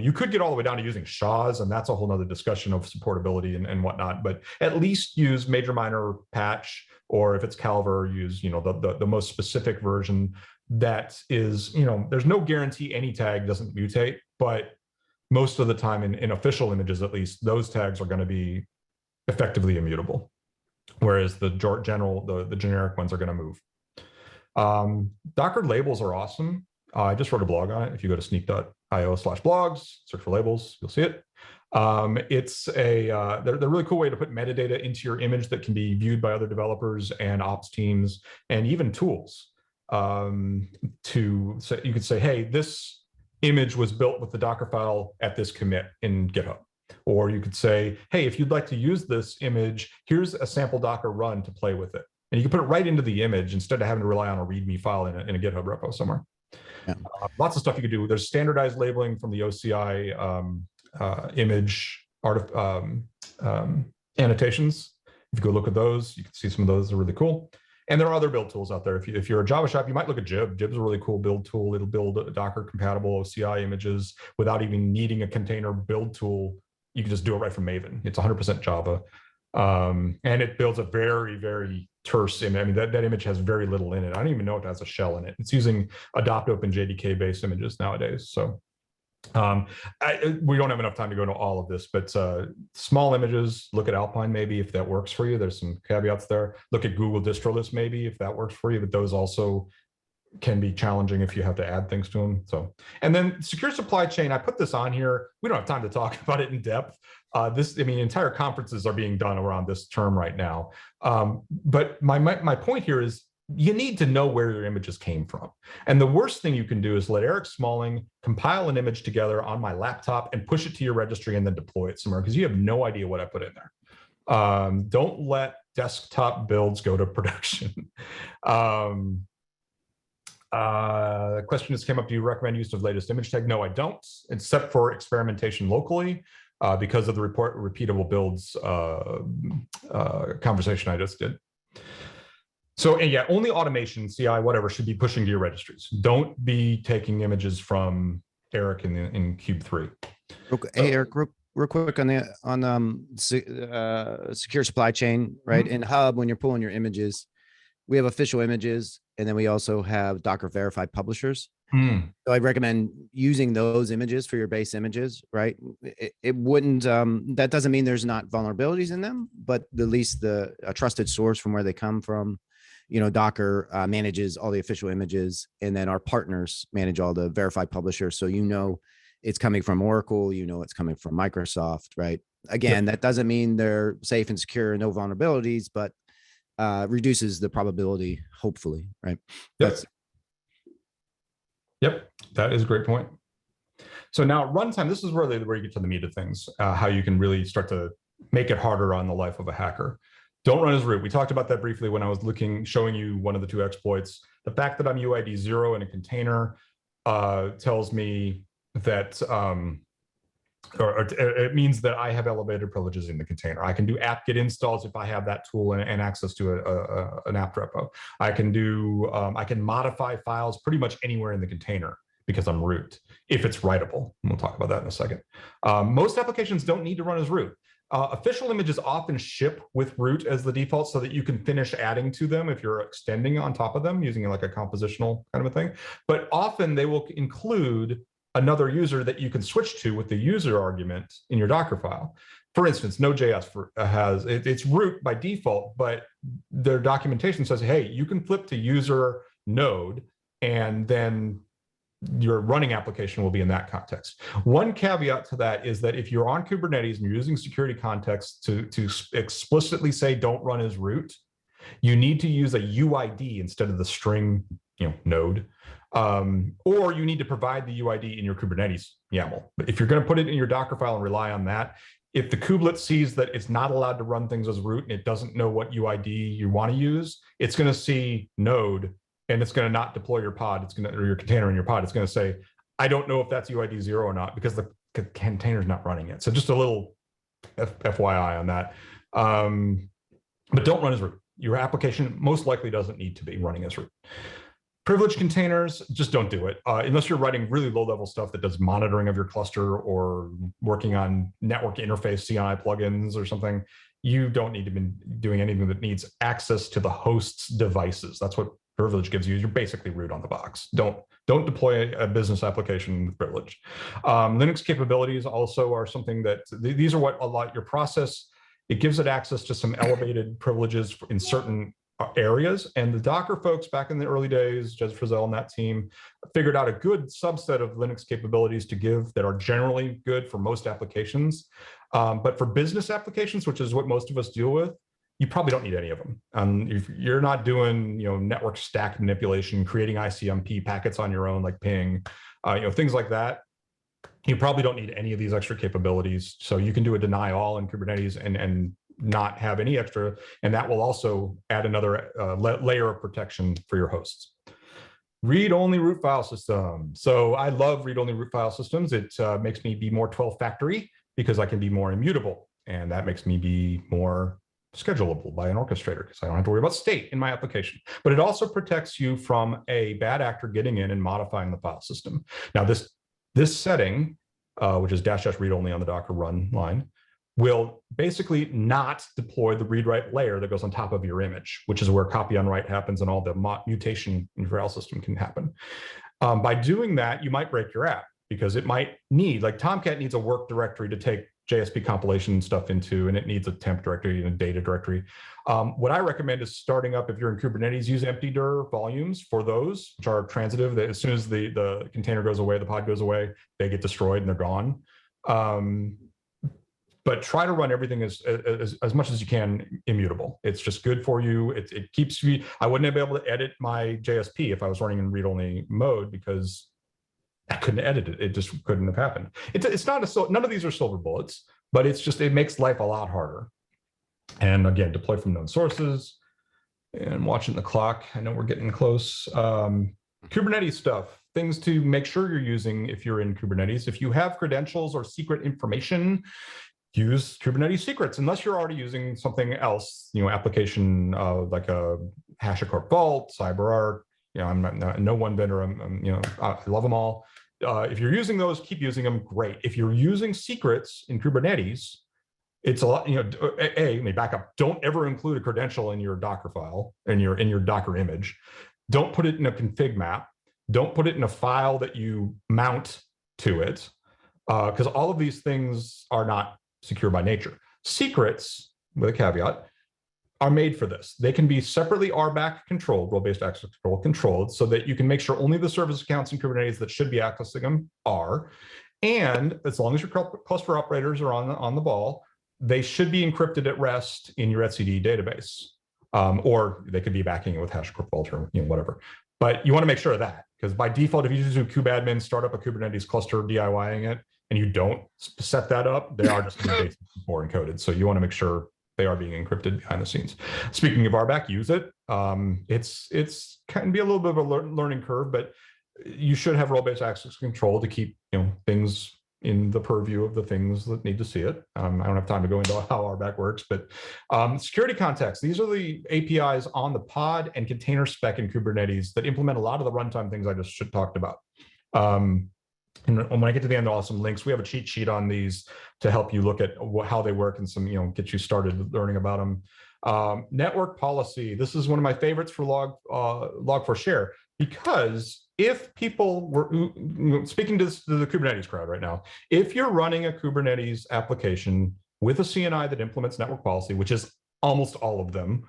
You could get all the way down to using SHAs, and that's a whole nother discussion of supportability and whatnot, but at least use major minor patch, or if it's Calver, use, you know, the most specific version that is, you know, there's no guarantee any tag doesn't mutate, but most of the time in official images, at least, those tags are going to be effectively immutable, whereas the generic ones are going to move. Docker labels are awesome. I just wrote a blog on it. If you go to snyk.io/blogs, search for labels, you'll see it. It's they're a really cool way to put metadata into your image that can be viewed by other developers and ops teams and even tools. So you could say, hey, this image was built with the Docker file at this commit in GitHub. Or you could say, hey, if you'd like to use this image, here's a sample Docker run to play with it. And you can put it right into the image instead of having to rely on a README file in a GitHub repo somewhere. Yeah. Lots of stuff you could do. There's standardized labeling from the OCI image annotations. If you go look at those, you can see some of those are really cool. And there are other build tools out there. If you're a Java shop, you might look at Jib. Jib's a really cool build tool. It'll build Docker compatible OCI images without even needing a container build tool. You can just do it right from Maven. It's 100% Java. And it builds a very, very terse image. I mean, that image has very little in it. I don't even know if it has a shell in it. It's using adopt open JDK based images nowadays. So we don't have enough time to go into all of this, but small images, look at Alpine maybe if that works for you. There's some caveats there. Look at Google distro list maybe if that works for you, but those also can be challenging if you have to add things to them. So, and then secure supply chain, I put this on here. We don't have time to talk about it in depth. Entire conferences are being done around this term right now. But my point here is you need to know where your images came from. And the worst thing you can do is let Eric Smalling compile an image together on my laptop and push it to your registry and then deploy it somewhere because you have no idea what I put in there. Don't let desktop builds go to production. The question just came up, do you recommend use of latest image tag? No, I don't, except for experimentation locally because of the repeatable builds conversation I just did. So yeah, only automation, CI, whatever, should be pushing to your registries. Don't be taking images from Eric in Cube 3. Hey, Eric, real quick on secure supply chain, right? In Hub, when you're pulling your images, we have official images, and then we also have Docker verified publishers. So I recommend using those images for your base images, right? It wouldn't, that doesn't mean there's not vulnerabilities in them, but at least a trusted source from where they come from. You know, Docker manages all the official images, and then our partners manage all the verified publishers. So you know it's coming from Oracle, you know it's coming from Microsoft, right? Again, that doesn't mean they're safe and secure, no vulnerabilities, but reduces the probability, hopefully, right? Yep, that is a great point. So now runtime, this is where you get to the meat of things, how you can really start to make it harder on the life of a hacker. Don't run as root. We talked about that briefly when I was showing you one of the two exploits. The fact that I'm UID 0 in a container tells me that, it means that I have elevated privileges in the container. I can do apt-get installs if I have that tool and access to an apt repo. I can modify files pretty much anywhere in the container because I'm root, if it's writable. And we'll talk about that in a second. Most applications don't need to run as root. Official images often ship with root as the default so that you can finish adding to them if you're extending on top of them using like a compositional kind of a thing. But often they will include another user that you can switch to with the user argument in your Docker file. For instance, Node.js it's root by default, but their documentation says, hey, you can flip to user node and then your running application will be in that context. One caveat to that is that if you're on Kubernetes and you're using security context to explicitly say don't run as root, you need to use a UID instead of the string node, or you need to provide the UID in your Kubernetes YAML. But if you're going to put it in your Docker file and rely on that, if the kubelet sees that it's not allowed to run things as root and it doesn't know what UID you want to use, it's going to see node and it's going to not deploy your pod. Or your container in your pod. It's going to say, I don't know if that's UID 0 or not because the container's not running it. So just a little FYI on that. But don't run as root. Your application most likely doesn't need to be running as root. Privileged containers, just don't do it. Unless you're writing really low-level stuff that does monitoring of your cluster or working on network interface CNI plugins or something, you don't need to be doing anything that needs access to the host's devices. That's what privilege gives you. You're basically root on the box. Don't deploy a business application with privilege. Linux capabilities also are something that, these are what your process, it gives it access to some elevated privileges in certain areas. And the Docker folks back in the early days, Jez Frizzell and that team, figured out a good subset of Linux capabilities to give that are generally good for most applications. But for business applications, which is what most of us deal with, you probably don't need any of them. If you're not doing, network stack manipulation, creating ICMP packets on your own, like ping, things like that, you probably don't need any of these extra capabilities. So you can do a deny all in Kubernetes and not have any extra, and that will also add another layer of protection for your hosts. Read-only root file system. So I love read-only root file systems. It makes me be more 12 factory because I can be more immutable, and that makes me be more schedulable by an orchestrator because I don't have to worry about state in my application. But it also protects you from a bad actor getting in and modifying the file system. Now this setting, which is -- read only on the Docker run line, will basically not deploy the read-write layer that goes on top of your image, which is where copy on write happens and all the mutation in your file system can happen. By doing that, you might break your app because it might need, like Tomcat needs a work directory to take JSP compilation stuff into, and it needs a temp directory and a data directory. What I recommend is starting up, if you're in Kubernetes, use empty dir volumes for those, which are transitive. That as soon as the container goes away, the pod goes away, they get destroyed and they're gone. But try to run everything as much as you can immutable. It's just good for you. It keeps you. I wouldn't be able to edit my JSP if I was running in read-only mode because I couldn't edit it. It just couldn't have happened. It's not none of these are silver bullets, but it makes life a lot harder. And again, deploy from known sources. And watching the clock, I know we're getting close. Kubernetes stuff, things to make sure you're using if you're in Kubernetes. If you have credentials or secret information, use Kubernetes secrets, unless you're already using something else, application like a HashiCorp Vault, CyberArk. I'm not no one vendor. I love them all. If you're using those, keep using them. Great. If you're using secrets in Kubernetes, it's a lot. Let me back up. Don't ever include a credential in your Docker file, in your Docker image. Don't put it in a config map. Don't put it in a file that you mount to it, because all of these things are not secure by nature. Secrets, with a caveat, are made for this. They can be separately RBAC controlled, role-based access control controlled, so that you can make sure only the service accounts in Kubernetes that should be accessing them are. And as long as your cluster operators are on the ball, they should be encrypted at rest in your etcd database. Or they could be backing it with HashiCorp Vault or whatever. But you want to make sure of that, because by default, if you just do kubadmin, start up a Kubernetes cluster, DIYing it, and you don't set that up, they are just more encoded. So you want to make sure they are being encrypted behind the scenes. Speaking of RBAC, use it. It's can be a little bit of a learning curve, but you should have role-based access control to keep things in the purview of the things that need to see it. I don't have time to go into how RBAC works, but security context. These are the APIs on the pod and container spec in Kubernetes that implement a lot of the runtime things I just talked about. And when I get to the end, I'll have some links. We have a cheat sheet on these to help you look at how they work and some, get you started learning about them. Network policy. This is one of my favorites for Log4Share, because if people were speaking to the Kubernetes crowd right now, if you're running a Kubernetes application with a CNI that implements network policy, which is almost all of them,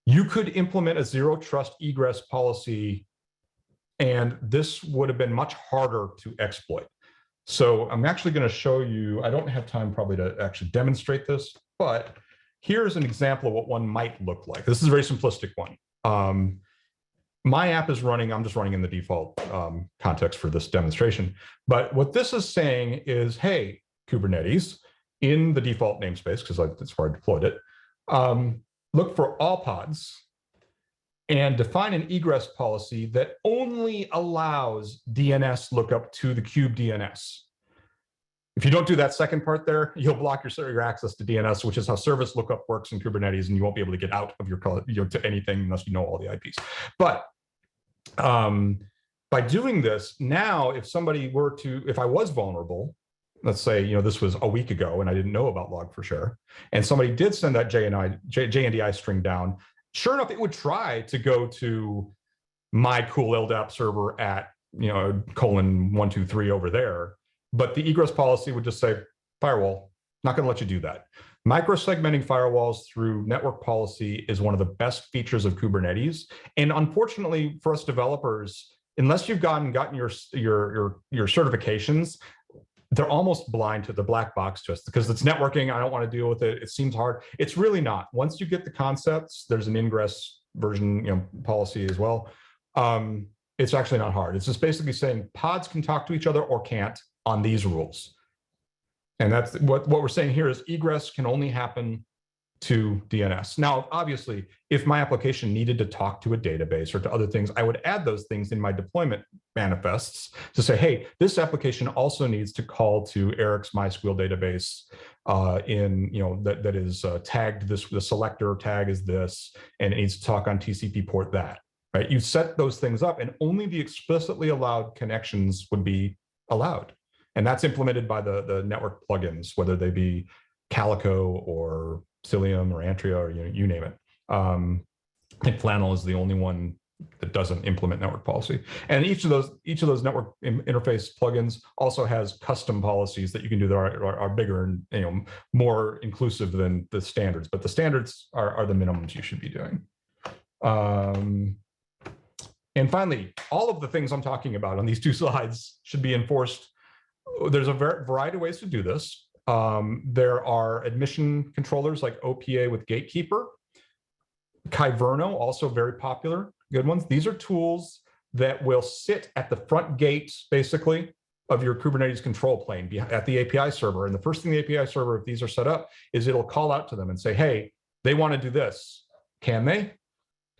you could implement a zero trust egress policy, and this would have been much harder to exploit. So I'm actually going to show you, I don't have time probably to actually demonstrate this, but here's an example of what one might look like. This is a very simplistic one. My app is running, I'm just running in the default context for this demonstration. But what this is saying is, hey, Kubernetes, in the default namespace, because that's where I deployed it, look for all pods and define an egress policy that only allows DNS lookup to the kube DNS. If you don't do that second part there, you'll block your access to DNS, which is how service lookup works in Kubernetes, and you won't be able to get out of your to anything unless you know all the IPs. But by doing this, now if somebody were to, if I was vulnerable, let's say this was a week ago and I didn't know about Log4Share, and somebody did send that JNDI string down, sure enough, it would try to go to my cool LDAP server at :123 over there. But the egress policy would just say, firewall, not going to let you do that. Microsegmenting firewalls through network policy is one of the best features of Kubernetes. And unfortunately for us developers, unless you've gotten your certifications, they're almost blind to the black box to us because it's networking. I don't want to deal with it. It seems hard. It's really not. Once you get the concepts, there's an ingress version, policy as well. It's actually not hard. It's just basically saying pods can talk to each other or can't on these rules. And that's what we're saying here is egress can only happen to DNS. Now, obviously, if my application needed to talk to a database or to other things, I would add those things in my deployment manifests to say, hey, this application also needs to call to Eric's MySQL database that is tagged this, the selector tag is this, and it needs to talk on TCP port that, right? You set those things up and only the explicitly allowed connections would be allowed. And that's implemented by the network plugins, whether they be Calico or Cilium or Antria or you name it. I think Flannel is the only one that doesn't implement network policy. And each of those network interface plugins also has custom policies that you can do that are bigger and more inclusive than the standards. But the standards are the minimums you should be doing. And finally, all of the things I'm talking about on these two slides should be enforced. There's a variety of ways to do this. There are admission controllers like OPA with Gatekeeper. Kyverno, also very popular, good ones. These are tools that will sit at the front gate, basically, of your Kubernetes control plane at the API server. And the first thing the API server, if these are set up, is it'll call out to them and say, hey, they want to do this. Can they?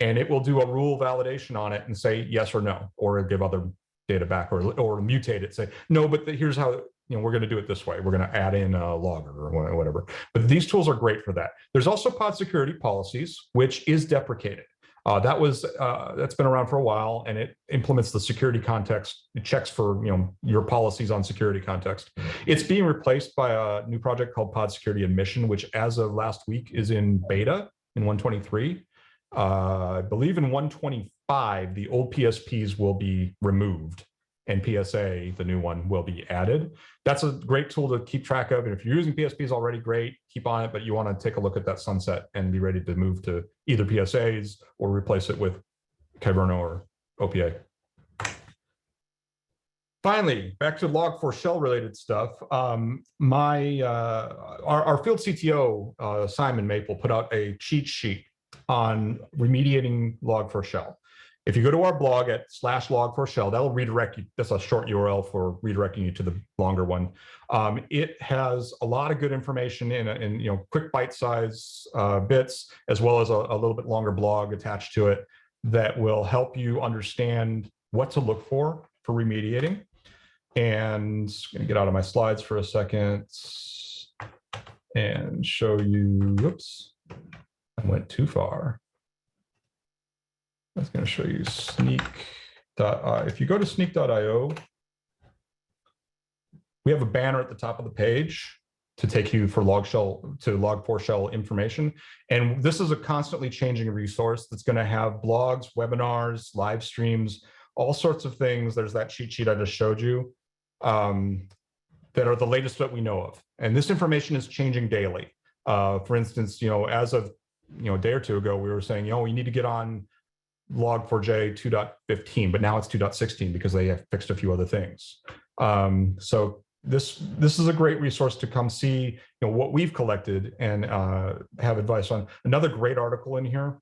And it will do a rule validation on it and say yes or no, or give other data back, or mutate it, say, no, but here's how, we're going to do it this way. We're going to add in a logger or whatever. But these tools are great for that. There's also pod security policies, which is deprecated. That's been around for a while, and it implements the security context. It checks for your policies on security context. It's being replaced by a new project called Pod Security Admission, which as of last week is in beta in 123. I believe in 125, the old PSPs will be removed and PSA, the new one, will be added. That's a great tool to keep track of. And if you're using PSPs already, great, keep on it, but you want to take a look at that sunset and be ready to move to either PSAs or replace it with Kyverno or OPA. Finally, back to Log4Shell related stuff. Our field CTO, Simon Maple, put out a cheat sheet on remediating Log4Shell. If you go to our blog at /log4shell, that'll redirect you. That's a short URL for redirecting you to the longer one. It has a lot of good information in quick bite-size bits, as well as a little bit longer blog attached to it that will help you understand what to look for remediating. And I'm going to get out of my slides for a second and show you. Whoops. I went too far. I was going to show you Snyk. If you go to snyk.io, we have a banner at the top of the page to take you for Log4Shell information. And this is a constantly changing resource that's going to have blogs, webinars, live streams, all sorts of things. There's that cheat sheet I just showed you that are the latest that we know of. And this information is changing daily. For instance, as of a day or two ago, we were saying, we need to get on Log4j 2.15, but now it's 2.16 because they have fixed a few other things. So this is a great resource to come see what we've collected and have advice on. Another great article in here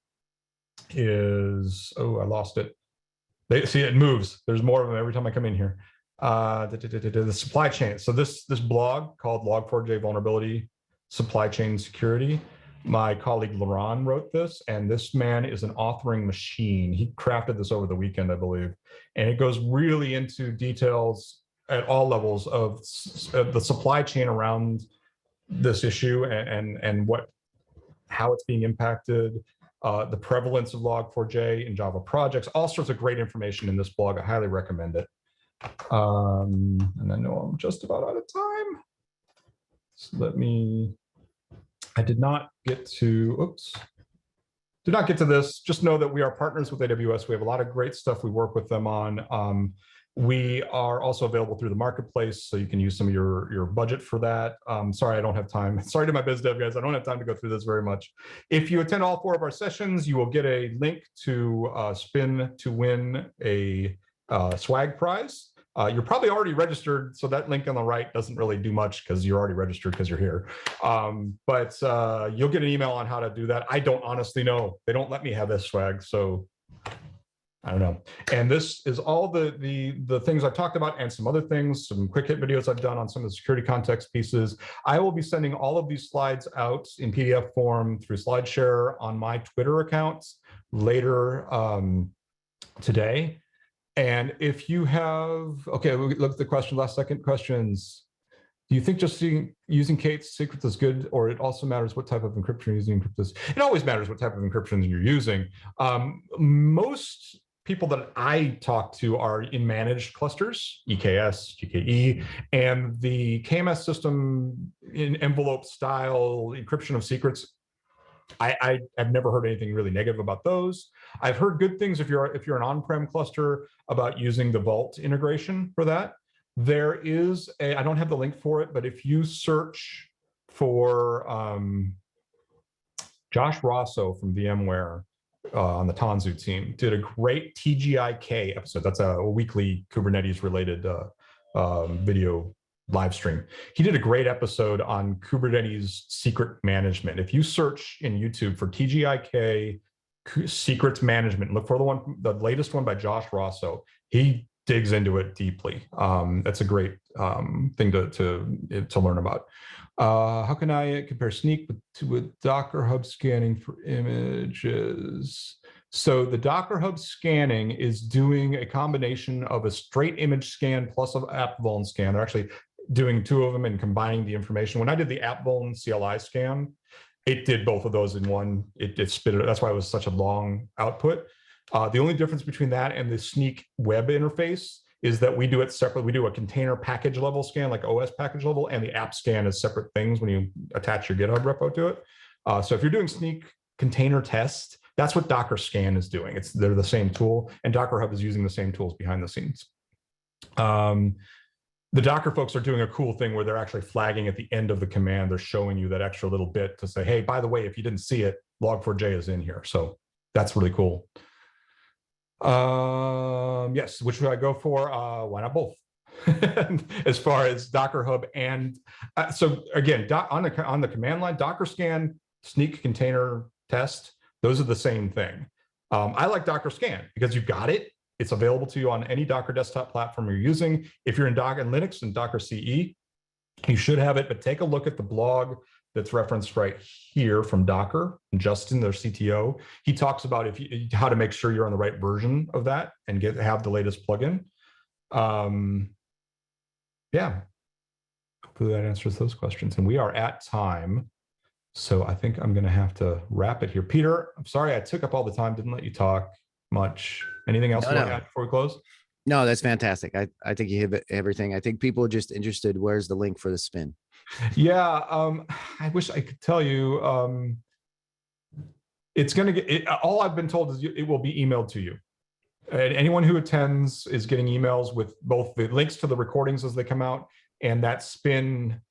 is, I lost it. See, it moves. There's more of them every time I come in here. The supply chain. So this blog called Log4j Vulnerability Supply Chain Security. My colleague Laurent wrote this, and this man is an authoring machine. He crafted this over the weekend, I believe, and it goes really into details at all levels of the supply chain around this issue and how it's being impacted, the prevalence of Log4j in Java projects, all sorts of great information in this blog. I highly recommend it. And I know I'm just about out of time. So I did not get to this. Just know that we are partners with AWS. We have a lot of great stuff we work with them on. We are also available through the marketplace, so you can use some of your budget for that. Sorry, I don't have time. Sorry to my biz dev guys, I don't have time to go through this very much. If you attend all 4 of our sessions, you will get a link to spin to win a swag prize. You're probably already registered, so that link on the right doesn't really do much because you're already registered because you're here. But you'll get an email on how to do that. I don't honestly know. They don't let me have this swag, so I don't know. And this is all the things I've talked about and some other things, some quick hit videos I've done on some of the security context pieces. I will be sending all of these slides out in PDF form through SlideShare on my Twitter accounts later today. And if you have, okay, we'll look at the question, last second questions. Do you think just using Kate's secrets is good, or it also matters what type of encryption you're using? It always matters what type of encryption you're using. Most people that I talk to are in managed clusters, EKS, GKE, and the KMS system in envelope style encryption of secrets. I've never heard anything really negative about those. I've heard good things if you're an on-prem cluster about using the Vault integration for that. There is I don't have the link for it, but if you search for Josh Rosso from VMware on the Tanzu team, did a great TGIK episode. That's a weekly Kubernetes related video live stream. He did a great episode on Kubernetes secret management. If you search in YouTube for TGIK secrets management, look for the latest one by Josh Rosso. He digs into it deeply. That's a great thing to learn about. How can I compare Snyk with Docker Hub scanning for images? So the Docker Hub scanning is doing a combination of a straight image scan plus an app vuln scan. They're actually doing 2 of them and combining the information. When I did the app vuln CLI scan, it did both of those in one. It spit it. That's why it was such a long output. The only difference between that and the Snyk web interface is that we do it separately. We do a container package level scan, like OS package level, and the app scan is separate things when you attach your GitHub repo to it. So if you're doing Snyk container test, that's what Docker scan is doing. They're the same tool, and Docker Hub is using the same tools behind the scenes. The Docker folks are doing a cool thing where they're actually flagging at the end of the command. They're showing you that extra little bit to say, hey, by the way, if you didn't see it, log4j is in here. So that's really cool. Yes, which would I go for? Why not both? As far as Docker Hub and so again, on the command line, Docker scan, Snyk container test, those are the same thing. I like Docker scan because you've got it. It's available to you on any Docker desktop platform you're using. If you're in Docker and Linux and Docker CE, you should have it, but take a look at the blog that's referenced right here from Docker, Justin, their CTO. He talks about how to make sure you're on the right version of that and have the latest plugin. Yeah, hopefully that answers those questions. And we are at time, so I think I'm gonna have to wrap it here. Peter, I'm sorry I took up all the time, didn't let you talk much. Anything else you want to add before we close? No, that's fantastic. I think you hit everything. I think people are just interested. Where's the link for the spin? Yeah, I wish I could tell you. It's going to get, all I've been told is it will be emailed to you. And anyone who attends is getting emails with both the links to the recordings as they come out and that spin.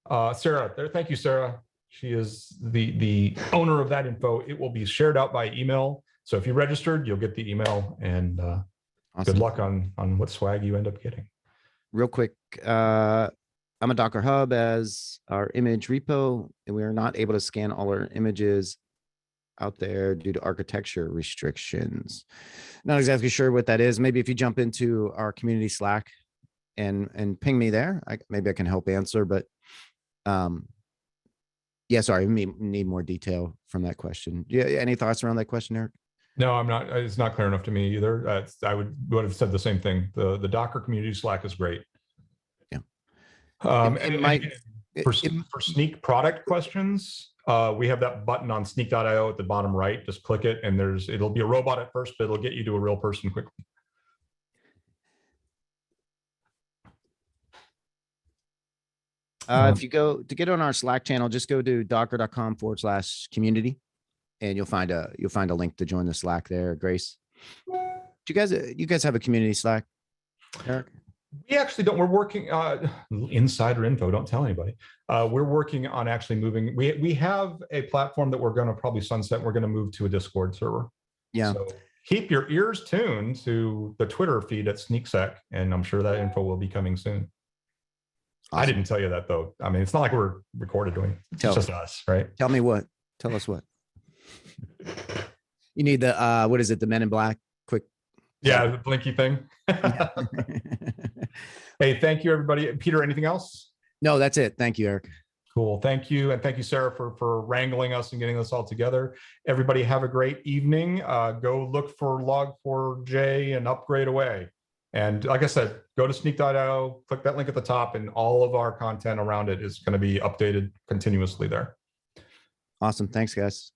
Sarah, thank you, Sarah. She is the owner of that info. It will be shared out by email. So if you registered, you'll get the email, and awesome. Good luck on what swag you end up getting. Real quick, I'm a Docker Hub as our image repo, and we are not able to scan all our images out there due to architecture restrictions. Not exactly sure what that is. Maybe if you jump into our community Slack and ping me there, maybe I can help answer. But yeah, sorry, we need more detail from that question. Yeah, any thoughts around that question, Eric? No, I'm not. It's not clear enough to me either. I would have said the same thing. The Docker community Slack is great. Yeah. For Snyk product questions, we have that button on snyk.io at the bottom right. Just click it, and it'll be a robot at first, but it'll get you to a real person quickly. If you go to get on our Slack channel, just go to docker.com/community. And you'll find a link to join the Slack there, Grace. Do you guys have a community Slack? Eric? We actually don't. We're working insider info. Don't tell anybody. We're working on actually moving. We have a platform that we're going to probably sunset. We're going to move to a Discord server. Yeah. So keep your ears tuned to the Twitter feed at Snyk, and I'm sure that info will be coming soon. Awesome. I didn't tell you that though. I mean, it's not like we're recorded doing. It's just us, right? Tell me what. Tell us what. You need the what is it? The Men in Black quick. Yeah, the blinky thing. Hey, thank you, everybody. Peter, anything else? No, that's it. Thank you, Eric. Cool. Thank you. And thank you, Sarah, for wrangling us and getting this all together. Everybody have a great evening. Go look for log4j and upgrade away. And like I said, go to snyk.io, click that link at the top, and all of our content around it is going to be updated continuously there. Awesome. Thanks, guys.